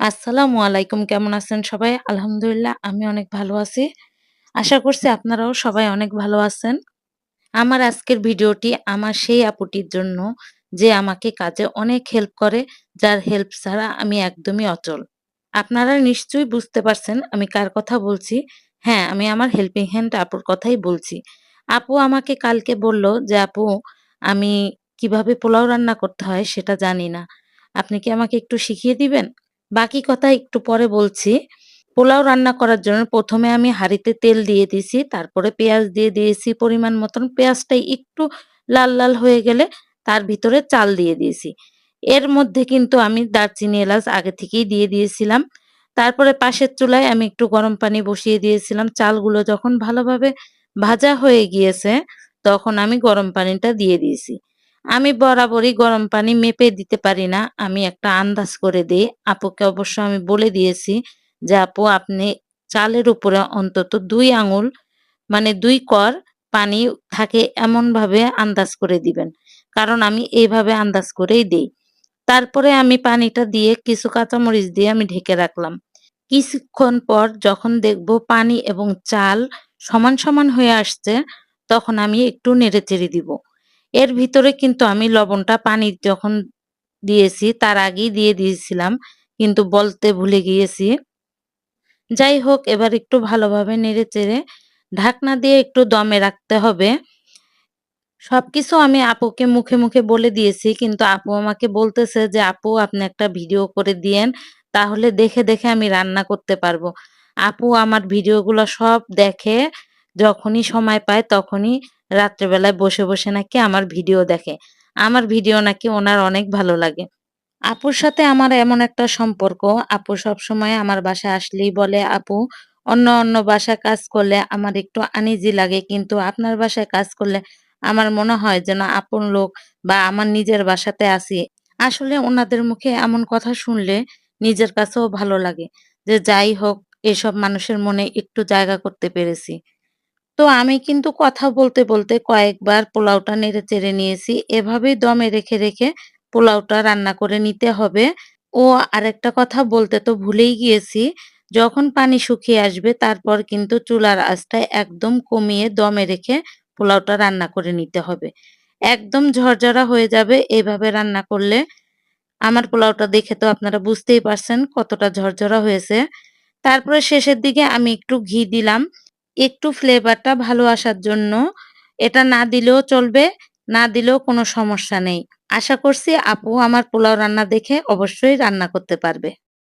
আসসালামু আলাইকুম। কেমন আছেন সবাই? আলহামদুলিল্লাহ আমি অনেক ভালো আছি। আশা করছি আপনারাও সবাই অনেক ভালো আছেন। আমার আজকের ভিডিওটি আমার সেই আপুটির জন্য যে আমাকে কাজে অনেক হেল্প করে, যার হেল্প ছাড়া আমি একদমই অচল। আপনারা নিশ্চয়ই বুঝতে পারছেন আমি কার কথা বলছি। হ্যাঁ, আমি আমার হেল্পিং হ্যান্ড আপুর কথাই বলছি। আপু আমাকে কালকে বলল যে, "আপু, আমি কিভাবে পোলাও রান্না করতে হয় সেটা জানি না। আপনি কি আমাকে একটু শিখিয়ে দিবেন?" বাকি কথা একটু পরে বলছি। পোলাও রান্না করার জন্য ১ম এ আমি হাঁড়িতে তেল দিয়ে দিছি। তারপরে পেঁয়াজ দিয়ে দিয়েছি পরিমাণ মতন। পেঁয়াজটা একটু লাল, লাল হয়ে গেলে তার ভিতরে চাল দিয়ে দিয়েছি। এর মধ্যে কিন্তু আমি দারচিনি, এলাচ আগে থেকেই দিয়ে দিয়েছিলাম। তারপরে পাশের চুলায় আমি একটু গরম পানি বসিয়ে দিয়েছিলাম। চালগুলো যখন ভালোভাবে ভাজা হয়ে গিয়েছে, তখন আমি গরম পানিটা দিয়ে দিয়েছি। আমি বরাবরই গরম পানি মেপে দিতে পারি না। আমি একটা আন্দাজ করে দেই। আপুকে অবশ্য আমি বলে দিয়েছি যে, "আপু, আপনি চালের উপরে অন্তত ২ আঙুল মানে ২ কর পানি থাকে এমনভাবে আন্দাজ করে দিবেন।" কারণ আমি এইভাবে আন্দাজ করেই দেই। তারপরে আমি পানিটা দিয়ে কিছু কাঁচামরিচ দিয়ে আমি ঢেকে রাখলাম। কিছুক্ষণ পর যখন দেখব পানি এবং চাল সমান, সমান হয়ে আসছে, তখন আমি একটু নেড়েচেড়ে দিব। এর ভিতরে কিন্তু আমি লবণটা পানি যখন দিয়েছি তার আগেই দিয়ে দিয়েছিলাম। কিন্তু বলতে ভুলে গিয়েছি। যাই হোক, এবার একটু ভালোভাবে নেড়েচেড়ে ঢাকনা দিয়ে একটু দমে রাখতে হবে। সবকিছু আমি আপুকে মুখে, মুখে বলে দিয়েছি। কিন্তু আপু আমাকে বলতেছে যে, "আপু, আপনি একটা ভিডিও করে দিয়েন। তাহলে দেখে, দেখে আমি রান্না করতে পারবো।" আপু আমার ভিডিওগুলো সব দেখে। যখনই সময় পায় তখনই রাত্রেবেলায় বসে, বসে নাকি আমার ভিডিও দেখে। আমার ভিডিও নাকি উনার অনেক ভালো লাগে। আপুর সাথে আমার এমন একটা সম্পর্ক, আপু সবসময় আমার বাসায় আসলেই বলে, "আপু, অন্য, অন্য বাসায় কাজ করলে আমার একটু আনইজি লাগে। কিন্তু আপনার বাসায় কাজ করলে আমার মনে হয় যেন আপন লোক বা আমার নিজের বাসাতে আছি।" আসলে উনাদের মুখে এমন কথা শুনলে নিজের কাছেও ভালো লাগে যে, যাই হোক, এসব মানুষের মনে একটু জায়গা করতে পেরেছি। তো আমি কিন্তু কথা বলতে, বলতে কয়েকবার পোলাওটা নেড়ে-চেড়ে নিয়েছি। এভাবেই দমে রেখে, রেখে পোলাওটা রান্না করে নিতে হবে। ও আরেকটা কথা বলতে তো ভুলেই গিয়েছি। যখন পানি শুকিয়ে আসবে তারপর কিন্তু চুলার আঁচটা একদম কমিয়ে দমে রেখে পোলাওটা রান্না করে নিতে হবে। একদম ঝরঝরা হয়ে যাবে এভাবে রান্না করলে। আমার পোলাওটা দেখে তো আপনারা বুঝতেই পারছেন কতটা ঝরঝরা হয়েছে। তারপরে শেষের দিকে আমি একটু ঘি দিলাম। একটু ফ্লেভারটা ভালো আসার জন্য। এটা না দিলেও চলবে, না দিলেও কোনো সমস্যা নেই। আশা করছি আপু আমার পোলাও রান্না দেখে অবশ্যই রান্না করতে পারবে।